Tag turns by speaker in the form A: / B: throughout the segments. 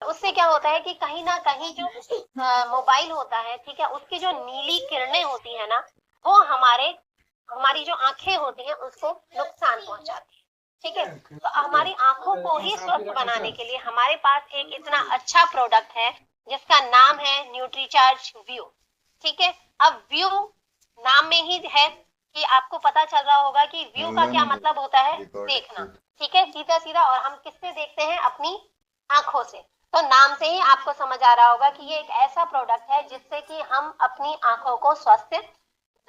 A: उससे क्या होता है कि कहीं ना कहीं जो मोबाइल होता है, ठीक है, उसकी जो नीली किरणें होती है ना, वो हमारी जो आंखें होती हैं उसको नुकसान पहुंचाती है। ठीक है, तो हमारी आंखों को ही स्वस्थ बनाने के लिए हमारे पास एक इतना अच्छा प्रोडक्ट है जिसका नाम है न्यूट्रीचार्ज व्यू। ठीक है, अब व्यू नाम में ही है कि आपको पता चल रहा होगा कि व्यू का क्या मतलब होता है, देखना। ठीक है, सीधा सीधा, और हम किससे देखते हैं, अपनी आंखों से। तो नाम से ही आपको समझ आ रहा होगा कि ये एक ऐसा प्रोडक्ट है जिससे कि हम अपनी आंखों को स्वस्थ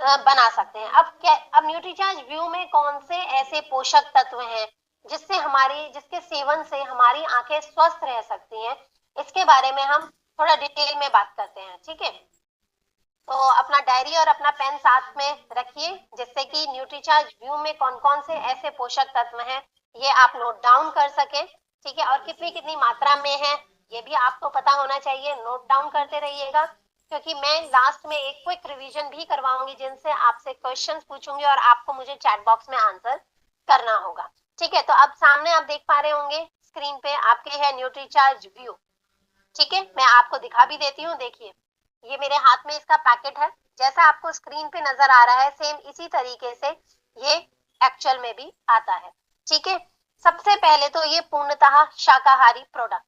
A: बना सकते हैं। अब न्यूट्रीचार्ज व्यू में कौन से ऐसे पोषक तत्व हैं जिसके सेवन से हमारी आंखें स्वस्थ रह सकती हैं, इसके बारे में हम थोड़ा डिटेल में बात करते हैं। ठीक है, तो अपना डायरी और अपना पेन साथ में रखिए, जिससे कि न्यूट्रीचार्ज व्यू में कौन कौन से ऐसे पोषक तत्व हैं ये आप नोट डाउन कर सके। ठीक है, और कितनी कितनी मात्रा में है ये भी आपको पता होना चाहिए, नोट डाउन करते रहिएगा, क्योंकि मैं लास्ट में एक क्विक रिवीजन भी करवाऊंगी जिनसे आपसे क्वेश्चंस पूछूंगी और आपको मुझे चैट बॉक्स में आंसर करना होगा। ठीक है, तो अब सामने आप देख पा रहे होंगे स्क्रीन पे आपके है न्यूट्रीचार्ज व्यू। ठीक है, मैं आपको दिखा भी देती हूँ, देखिए ये मेरे हाथ में इसका पैकेट है, जैसा आपको स्क्रीन पे नजर आ रहा है सेम इसी तरीके से ये एक्चुअल में भी आता है। ठीक है, सबसे पहले तो ये पूर्णतः शाकाहारी प्रोडक्ट।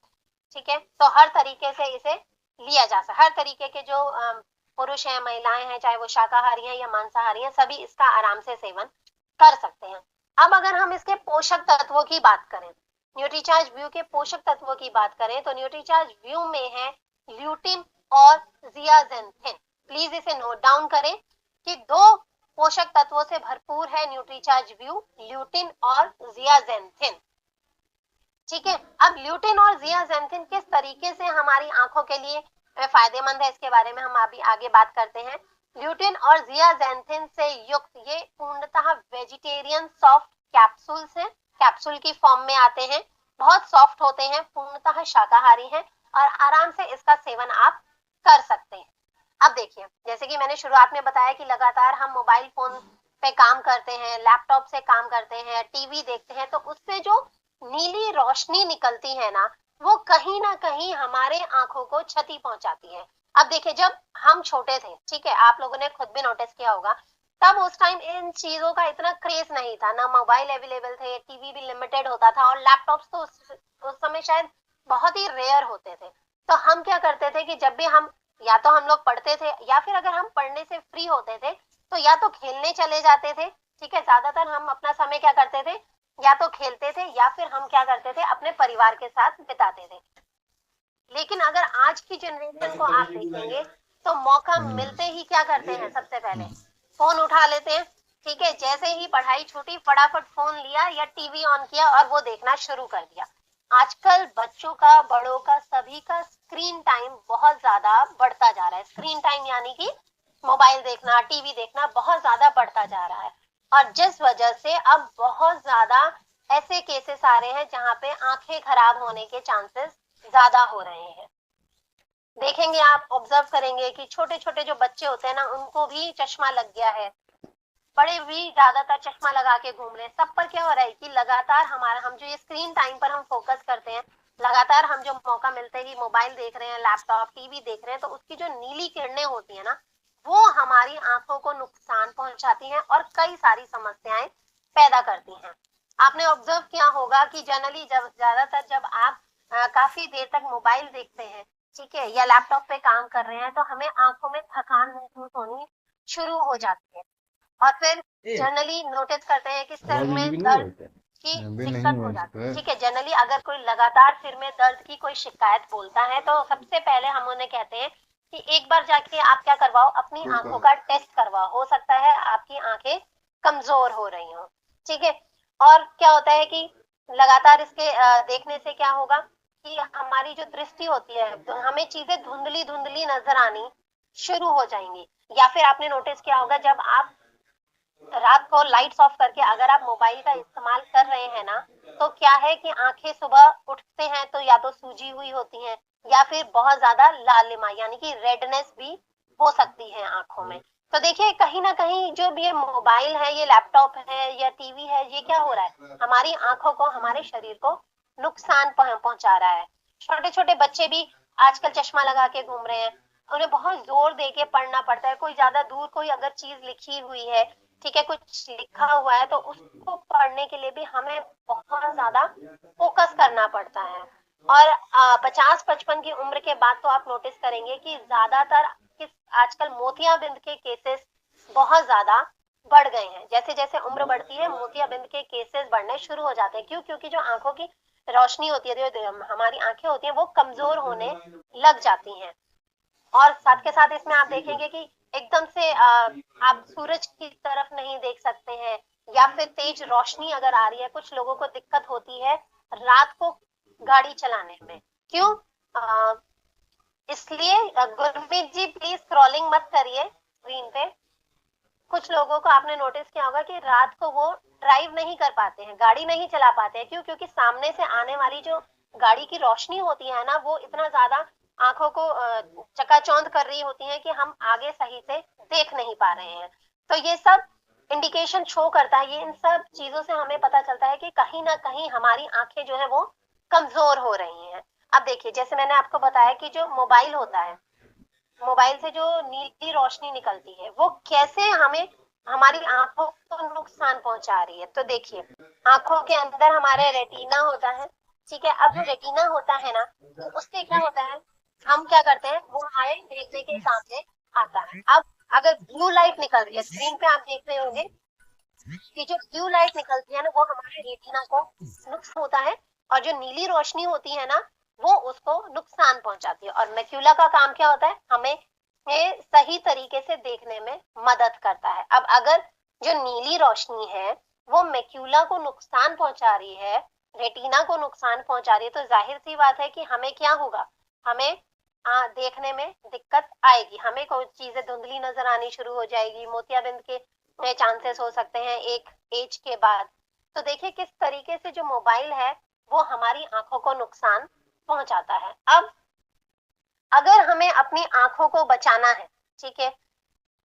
A: ठीक है, तो हर तरीके से इसे लिया जा सकता, हर तरीके के जो पुरुष हैं, महिलाएं हैं, चाहे वो शाकाहारी हैं या मांसाहारी हैं, सभी इसका आराम से सेवन कर सकते हैं। अब अगर हम इसके पोषक तत्वों की बात करें, न्यूट्रीचार्ज व्यू के पोषक तत्वों की बात करें, तो न्यूट्रीचार्ज व्यू में है ल्यूटिन और जियाजेंथिन। प्लीज इसे नोट डाउन करें कि दो पोषक तत्वों से भरपूर है न्यूट्रीचार्ज व्यू, ल्यूटिन और जियाजेंथिन। ठीक है, अब ल्यूटिन और जियाजेंथिन किस तरीके से हमारी आंखों के लिए फायदेमंद है, इसके बारे में हम अभी आगे बात करते हैं। ल्यूटिन और जियाजेंथिन से युक्त ये पूर्णतः वेजिटेरियन सॉफ्ट कैप्सूल्स हैं, कैप्सूल की फॉर्म में आते हैं, बहुत सॉफ्ट होते हैं, पूर्णतः शाकाहारी हैं और आराम से इसका सेवन आप कर सकते हैं। अब देखिए, जैसे कि मैंने शुरुआत में बताया कि लगातार हम मोबाइल फोन पे काम करते हैं, लैपटॉप से काम करते हैं, टीवी देखते हैं, तो उससे जो नीली रोशनी निकलती है ना, वो कहीं ना कहीं हमारे आंखों को क्षति पहुंचाती है। अब देखिए, जब हम छोटे थे, ठीक है, आप लोगों ने खुद भी नोटिस किया होगा, तब उस टाइम इन चीजों का इतना क्रेज नहीं था, ना मोबाइल अवेलेबल थे, टीवी भी लिमिटेड होता था और लैपटॉप्स तो उस समय शायद बहुत ही रेयर होते थे। तो हम क्या करते थे कि जब भी हम, या तो हम लोग पढ़ते थे या फिर अगर हम पढ़ने से फ्री होते थे तो या तो खेलने चले जाते थे। ठीक है, ज्यादातर हम अपना समय क्या करते थे, या तो खेलते थे या फिर हम क्या करते थे, अपने परिवार के साथ बिताते थे। लेकिन अगर आज की जनरेशन को आप देखेंगे तो मौका मिलते ही क्या करते हैं, सबसे पहले फोन उठा लेते हैं। ठीक है, जैसे ही पढ़ाई छूटी फटाफट फोन लिया या टीवी ऑन किया और वो देखना शुरू कर दिया। आजकल बच्चों का, बड़ों का, सभी का स्क्रीन टाइम बहुत ज्यादा बढ़ता जा रहा है। स्क्रीन टाइम यानी कि मोबाइल देखना, टीवी देखना बहुत ज्यादा बढ़ता जा रहा है, और जिस वजह से अब बहुत ज्यादा ऐसे केसेस आ रहे हैं जहां पे आंखें खराब होने के चांसेस ज्यादा हो रहे हैं। देखेंगे, आप ऑब्जर्व करेंगे कि छोटे छोटे जो बच्चे होते हैं ना, उनको भी चश्मा लग गया है, बड़े भी ज्यादातर चश्मा लगा के घूम रहे हैं। सब पर क्या हो रहा है कि लगातार हम जो ये स्क्रीन टाइम पर हम फोकस करते हैं, लगातार हम जो मौका मिलते ही मोबाइल देख रहे हैं, लैपटॉप, टीवी देख रहे हैं, तो उसकी जो नीली किरणें होती है ना, वो हमारी आंखों को नुकसान पहुंचाती हैं और कई सारी समस्याएं पैदा करती हैं। आपने ऑब्जर्व किया होगा कि जनरली जब ज्यादातर जब आप काफी देर तक मोबाइल देखते हैं, ठीक है, या लैपटॉप पे काम कर रहे हैं, तो हमें आंखों में थकान महसूस होनी शुरू हो जाती है, और फिर जनरली नोटिस करते हैं कि सिर
B: आवाज
A: में
B: भी नहीं
A: दर्द
B: होता है।
A: की
B: अभी नहीं
A: दिक्कत हो
B: बन
A: जाती
B: सकता
A: है।
B: है।
A: ठीक है, जनरली अगर कोई लगातार सिर में दर्द की कोई शिकायत बोलता है तो सबसे पहले हम उन्हें कहते हैं कि एक बार जाके आप क्या करवाओ, अपनी आंखों का टेस्ट करवाओ, हो सकता है आपकी आंखें कमजोर हो रही हो। ठीक है, और क्या होता है कि लगातार इसके देखने से क्या होगा कि हमारी जो दृष्टि होती है, तो हमें चीजें धुंधली धुंधली नजर आनी शुरू हो जाएंगी। या फिर आपने नोटिस किया होगा, जब आप रात को लाइट्स ऑफ करके अगर आप मोबाइल का इस्तेमाल कर रहे हैं ना, तो क्या है कि आंखें सुबह उठते हैं तो या तो सूजी हुई होती हैं या फिर बहुत ज्यादा लालिमा यानी कि रेडनेस भी हो सकती है आंखों में। तो देखिए, कहीं ना कहीं जो भी ये मोबाइल है, ये लैपटॉप है या टीवी है, ये क्या हो रहा है, हमारी आंखों को, हमारे शरीर को नुकसान पहुंचा रहा है। छोटे छोटे बच्चे भी आजकल चश्मा लगा के घूम रहे हैं, उन्हें बहुत जोर दे के पढ़ना पड़ता है। कोई ज्यादा दूर कोई अगर चीज लिखी हुई है, ठीक है, कुछ लिखा हुआ है, तो उसको पढ़ने के लिए भी हमें बहुत ज्यादा फोकस करना पड़ता है। और 50-55 की उम्र के बाद तो आप नोटिस करेंगे कि ज्यादातर किस आजकल मोतियाबिंद के केसेस बहुत ज्यादा बढ़ गए हैं। जैसे जैसे उम्र बढ़ती है मोतियाबिंद के केसेस बढ़ने शुरू हो जाते हैं। क्यों? क्योंकि जो आंखों की रोशनी होती है, जो हमारी आंखें होती हैं, वो कमजोर होने लग जाती हैं। और साथ के साथ इसमें आप देखेंगे कि एकदम से आप सूरज की तरफ नहीं देख सकते हैं, या फिर तेज रोशनी अगर आ रही है, कुछ लोगों को दिक्कत होती है रात को गाड़ी चलाने में। क्यों? आ, इसलिए गुरमीत जी प्लीज स्क्रॉलिंग मत करिए स्क्रीन पे। कुछ लोगों को आपने नोटिस किया होगा कि रात को वो ड्राइव नहीं कर पाते हैं, गाड़ी नहीं चला पाते हैं। क्यों? क्योंकि सामने से आने वाली जो गाड़ी की रोशनी होती है ना, वो इतना ज्यादा आंखों को चकाचौंध कर रही होती है कि हम आगे सही से देख नहीं पा रहे हैं। तो ये सब इंडिकेशन शो करता है, ये इन सब चीजों से हमें पता चलता है कि कहीं ना कहीं हमारी आंखें जो है वो कमजोर हो रही हैं। अब देखिए, जैसे मैंने आपको बताया कि जो मोबाइल होता है, मोबाइल से जो नीली रोशनी निकलती है, वो कैसे हमें हमारी आंखों को नुकसान पहुंचा रही है। तो देखिए, आंखों के अंदर हमारे रेटिना होता है, ठीक है। अब जो रेटिना होता है ना, तो उससे क्या होता है, हम क्या करते हैं, वो हमारे देखने के सामने आता है। अब अगर ब्लू लाइट निकल रही है, स्क्रीन पे आप देख रहे होंगे कि जो ब्लू लाइट निकलती है ना, वो हमारे रेटिना को नुकसान होता है, और जो नीली रोशनी होती है ना, वो उसको नुकसान पहुंचाती है। और मैक्यूला का काम क्या होता है, हमें ये सही तरीके से देखने में मदद करता है। अब अगर जो नीली रोशनी है वो मैक्यूला को नुकसान पहुंचा रही है, रेटिना को नुकसान पहुंचा रही है, तो जाहिर सी बात है कि हमें क्या होगा, हमें देखने में दिक्कत आएगी, हमें कोई चीजें धुंधली नजर आनी शुरू हो जाएगी, मोतियाबिंद के चांसेस हो सकते हैं एक एज के बाद। तो देखिए किस तरीके से जो मोबाइल है वो हमारी आंखों को नुकसान पहुंचाता है। अब अगर हमें अपनी आंखों को बचाना है, ठीक है,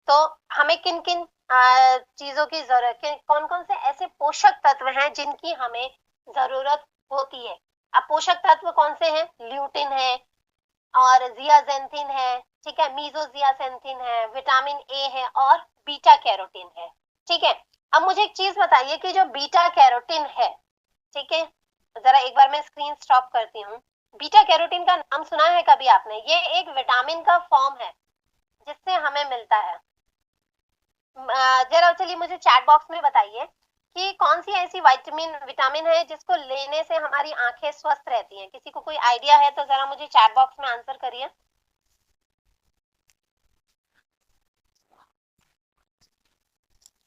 A: तो हमें किन किन चीजों की जरूरत है, कौन कौन से ऐसे पोषक तत्व हैं जिनकी हमें जरूरत होती है। अब पोषक तत्व कौन से हैं? ल्यूटिन है, और जियाजेंथिन है, ठीक है, मीजोजियासेंथिन है, विटामिन ए है, और बीटा कैरोटीन है, ठीक है। अब मुझे एक चीज बताइए कि जो बीटा कैरोटीन है, ठीक है, जरा एक बार मैं स्क्रीन स्टॉप करती हूँ। बीटा कैरोटीन का नाम सुना है कभी आपने? ये एक विटामिन का फॉर्म है जिससे हमें मिलता है। जरा चलिए मुझे चैट बॉक्स में बताइए कि कौन सी ऐसी विटामिन है जिसको लेने से हमारी आंखें स्वस्थ रहती हैं। किसी को कोई आइडिया है तो जरा मुझे चैट बॉक्स में आंसर करिए।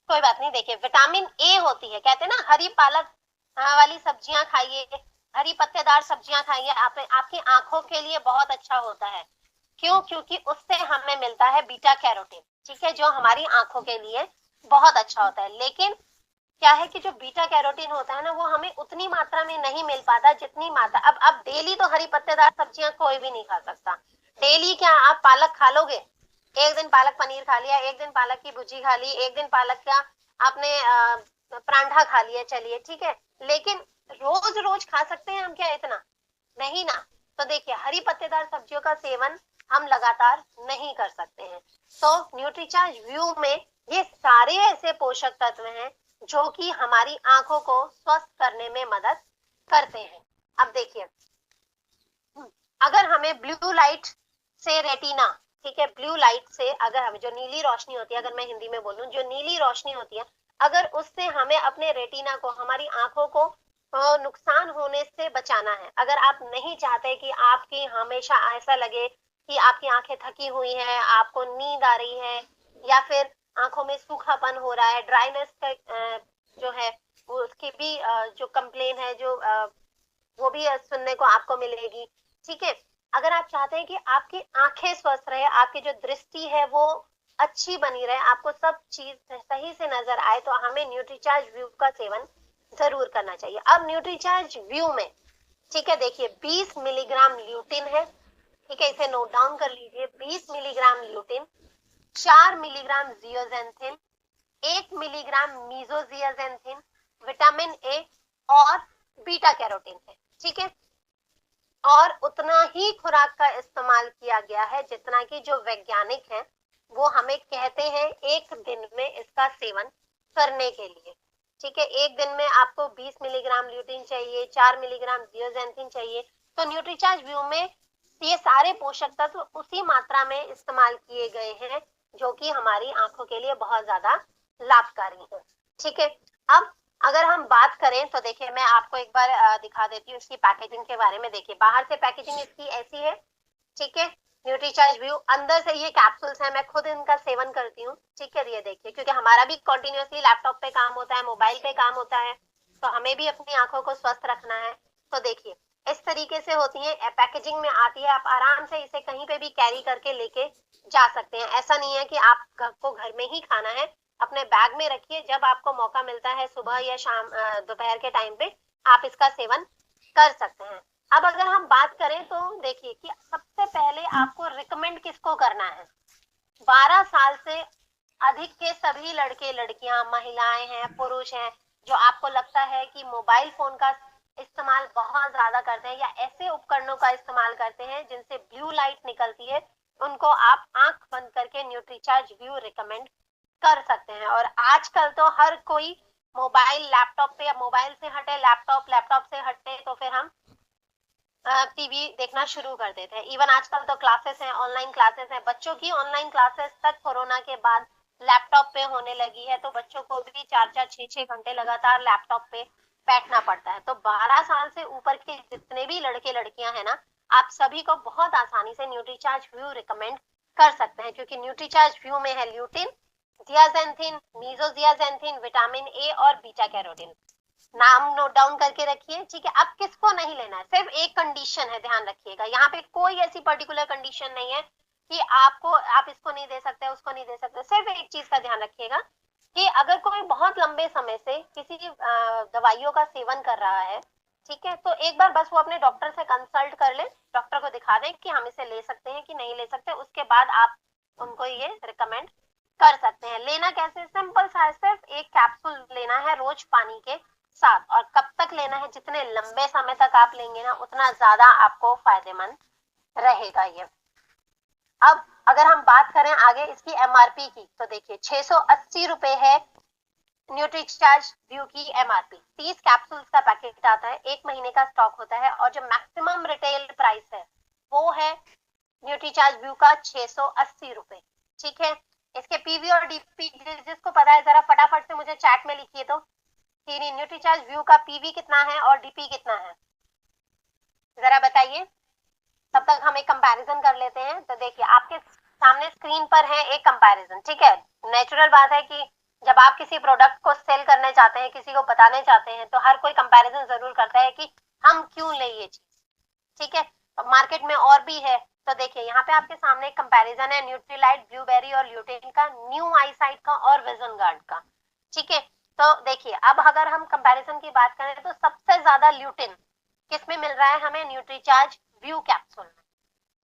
A: कोई बात नहीं, देखिए विटामिन ए होती है, कहते हैं ना हरी पालक वाली सब्जियां खाइए, हरी पत्तेदार सब्जियां खाइए, आपकी आंखों के लिए बहुत अच्छा होता है। क्यों? क्योंकि उससे हमें मिलता है बीटा कैरोटीन, ठीक है, जो हमारी आंखों के लिए बहुत अच्छा होता है। लेकिन क्या है कि जो बीटा कैरोटीन होता है ना, वो हमें उतनी मात्रा में नहीं मिल पाता जितनी मात्रा, अब डेली तो हरी पत्तेदार सब्जियां कोई भी नहीं खा सकता। डेली क्या आप पालक खा लोगे? एक दिन पालक पनीर खा लिया, एक दिन पालक की भुजी खा ली, एक दिन पालक का आपने परांठा खा लिया, चलिए ठीक है। लेकिन रोज रोज खा सकते हैं हम क्या इतना? नहीं ना। तो देखिए हरी पत्तेदार सब्जियों का सेवन हम लगातार नहीं कर सकते हैं। तो न्यूट्रीचार्ज व्यू में ये सारे ऐसे पोषक तत्व हैं जो कि हमारी आंखों को स्वस्थ करने में मदद करते हैं। अब देखिए, अगर हमें ब्लू लाइट से रेटिना, ठीक है, ब्लू लाइट से अगर हमें जो नीली रोशनी होती है, अगर मैं हिंदी में बोलूं, जो नीली रोशनी होती है, अगर उससे हमें अपने रेटिना को, हमारी आंखों को नुकसान होने से बचाना है, अगर आप नहीं चाहते कि आपकी हमेशा ऐसा लगे कि आपकी आंखें थकी हुई हैं, आपको नींद आ रही है, या फिर आंखों में सूखापन हो रहा है, ड्राइनेस का जो है वो उसकी भी जो कंप्लेन है, जो वो भी सुनने को आपको मिलेगी, ठीक है। अगर आप चाहते हैं कि आपकी आंखें स्वस्थ रहे, आपकी जो दृष्टि है वो अच्छी बनी रहे, आपको सब चीज सही से नजर आए, तो हमें न्यूट्रीचार्ज व्यू का सेवन जरूर करना चाहिए। अब न्यूट्रीचार्ज व्यू में, ठीक है, देखिए 20 मिलीग्राम ल्यूटिन है, ठीक है, इसे नोट डाउन कर लीजिए। 20 milligram lutein, 4 milligram zeaxanthin, 1 milligram mesozeaxanthin, vitamin A, और बीटा कैरोटीन है, ठीक है। और उतना ही खुराक का इस्तेमाल किया गया है जितना कि जो वैज्ञानिक हैं वो हमें कहते हैं एक दिन में इसका सेवन करने के लिए। ठीक है, एक दिन में आपको 20 मिलीग्राम ल्यूटिन चाहिए, 4 मिलीग्राम जियोजेंथिन चाहिए। तो न्यूट्रीचार्ज व्यू में ये सारे पोषक तत्व उसी मात्रा में इस्तेमाल किए गए हैं जो कि हमारी आंखों के लिए बहुत ज्यादा लाभकारी है। ठीक है, अब अगर हम बात करें तो देखिए मैं आपको एक बार दिखा देती हूँ इसकी पैकेजिंग के बारे में। देखिए बाहर से पैकेजिंग इसकी ऐसी है। ठीक है, न्यूट्रीचार्ज व्यू, अंदर से ये कैप्सूल्स है, मैं खुद इनका सेवन करती हूँ। ठीक है, ये देखिए क्योंकि हमारा भी कंटिन्यूअसली लैपटॉप पे काम होता है, मोबाइल पे काम होता है, तो हमें भी अपनी आंखों को स्वस्थ रखना है। तो देखिए इस तरीके से होती है, पैकेजिंग में आती है, आप आराम से इसे कहीं पे भी कैरी करके लेके जा सकते हैं। ऐसा नहीं है कि आपको घर में ही खाना है, अपने बैग में रखिए, जब आपको मौका मिलता है सुबह या शाम दोपहर के टाइम पे आप इसका सेवन कर सकते हैं। अब अगर हम बात करें तो देखिए कि सबसे पहले आपको रिकमेंड किसको करना है। 12 साल से अधिक के सभी लड़के लड़कियां, महिलाएं हैं, पुरुष हैं, जो आपको लगता है कि मोबाइल फोन का इस्तेमाल बहुत ज्यादा करते हैं या ऐसे उपकरणों का इस्तेमाल करते हैं जिनसे ब्लू लाइट निकलती है, उनको आप आंख बंद करके न्यूट्रीचार्ज व्यू रिकमेंड कर सकते हैं। और आजकल तो हर कोई मोबाइल लैपटॉप पे, या मोबाइल से हटे लैपटॉप, लैपटॉप से हटे तो फिर हम टीवी देखना शुरू कर देते हैं। इवन आजकल तो क्लासेस हैं, ऑनलाइन क्लासेस हैं, बच्चों की ऑनलाइन क्लासेस तक कोरोना के बाद लैपटॉप पे होने लगी है, तो बच्चों को भी 4-4 6-6 घंटे लगातार लैपटॉप पे बैठना पड़ता है। तो 12 साल से ऊपर के जितने भी लड़के लड़कियां हैं ना, आप सभी को बहुत आसानी से न्यूट्रीचार्ज व्यू रिकमेंड कर सकते हैं, क्योंकि न्यूट्रीचार्ज व्यू में है ल्यूटिन, जियाजेंथिन, मीजोजियाजेंथिन, विटामिन ए और बीटा कैरोटीन। नाम नोट डाउन करके रखिए। ठीक है, अब किसको नहीं लेना है, सिर्फ एक कंडीशन है, ध्यान रखिएगा, यहाँ पे कोई ऐसी पर्टिकुलर कंडीशन नहीं है कि आप इसको नहीं दे सकते, उसको नहीं दे सकते। सिर्फ एक चीज का ध्यान रखिएगा कि अगर कोई बहुत लंबे समय से किसी दवाइयों का सेवन कर रहा है, ठीक है, तो एक बार बस वो अपने डॉक्टर से कंसल्ट कर ले, डॉक्टर को दिखा दें कि हम इसे ले सकते हैं कि नहीं ले सकते, उसके बाद आप उनको ये रिकमेंड कर सकते हैं। लेना कैसे, सिंपल सा है, सिर्फ एक कैप्सूल लेना है रोज पानी के साथ। और कब तक लेना है, जितने लंबे समय तक आप लेंगे ना उतना ज्यादा आपको फायदेमंद रहेगा ये। अब अगर हम बात करें आगे इसकी एमआरपी की, तो देखिए 680 रुपए है न्यूट्रीचार्ज व्यू की एमआरपी। 30 कैप्सूल्स का पैकेट आता है, 1 महीने का स्टॉक होता है, और जो मैक्सिमम रिटेल प्राइस है वो है न्यूट्रीचार्ज व्यू का 680 रुपए। ठीक है, इसके पीवी और डीपी जिसको पता है जरा फटाफट से मुझे चैट में लिखिए तो कि न्यूट्रीचार्ज व्यू का पीवी कितना है और डीपी कितना है, जरा बताइए। तब तक हम एक कंपैरिजन कर लेते हैं। तो देखिए आपके सामने स्क्रीन पर है एक कंपैरिजन। ठीक है, नेचुरल बात है कि जब आप किसी प्रोडक्ट को सेल करने चाहते हैं, किसी को बताने चाहते हैं, तो हर कोई कंपैरिजन जरूर करता है कि हम क्यों ले ये चीज। ठीक है, तो मार्केट में और भी है। तो देखिए यहाँ पे आपके सामने एक कंपैरिजन है न्यूट्रीलाइट, ब्लूबेरी और ल्यूटेन का, न्यू आई साइट का और विजन गार्ड का। ठीक है, तो देखिए अब अगर हम कंपैरिजन की बात करें तो सबसे ज्यादा ल्यूटिन किसमें मिल रहा है हमें, न्यूट्रीचार्ज व्यू कैप्सूल में।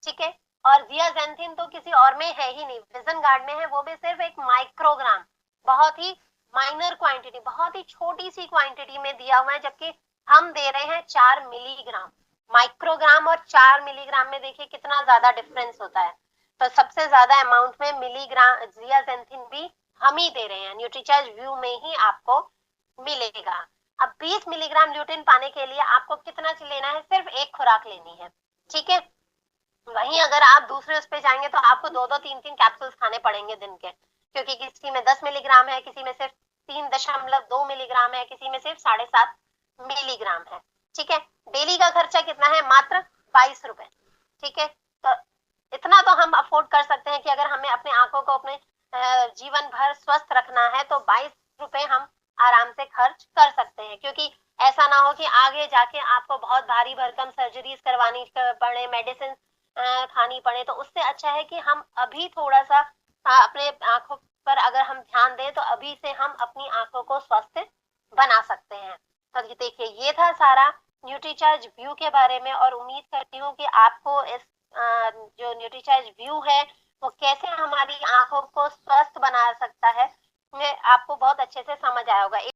A: ठीक है, और जियाजेंथिन तो किसी और में है ही नहीं, विजन गार्ड में है, वो भी सिर्फ एक माइक्रोग्राम, बहुत ही माइनर क्वांटिटी, बहुत ही छोटी सी क्वांटिटी में दिया हुआ है, जबकि हम दे रहे हैं 4 मिलीग्राम। माइक्रोग्राम और 4 मिलीग्राम में देखिए कितना ज्यादा डिफरेंस होता है। तो सबसे ज्यादा अमाउंट में मिलीग्राम जियाजेंथिन भी हम ही दे रहे हैं, न्यूट्रीचार्ज व्यू में ही आपको मिलेगा। अब 20 मिलीग्राम ल्यूटिन पाने के लिए आपको कितना लेना है, सिर्फ एक खुराक लेनी है। ठीक है, वहीं अगर आप दूसरे उस पे जाएंगे तो आपको 2-2 3-3 कैप्सूल्स खाने पड़ेंगे दिन के, क्योंकि किसी में 10 मिलीग्राम है, किसी में सिर्फ 3.2 मिलीग्राम है, किसी में सिर्फ 7.5 मिलीग्राम है। ठीक है, डेली का खर्चा कितना है, मात्र 22 रुपए। ठीक है, तो इतना तो हम अफोर्ड कर सकते हैं कि अगर हमें अपने आंखों को अपने जीवन भर स्वस्थ रखना है तो 22 रुपए हम आराम से खर्च कर सकते हैं, क्योंकि ऐसा ना हो कि आगे जाके आपको बहुत भारी भरकम सर्जरीज करवानी पड़े, मेडिसिन खानी पड़े। तो उससे अच्छा है कि हम अभी थोड़ा सा अपने आंखों पर अगर हम ध्यान दें तो अभी से हम अपनी आंखों को स्वस्थ बना सकते हैं। तो देखिए ये था सारा न्यूट्रीचार्ज व्यू के बारे में, और उम्मीद करती हूँ कि आपको इस जो न्यूट्रीचार्ज व्यू है वो कैसे हमारी आंखों को स्वस्थ बना सकता है, आपको बहुत अच्छे से समझ आया होगा।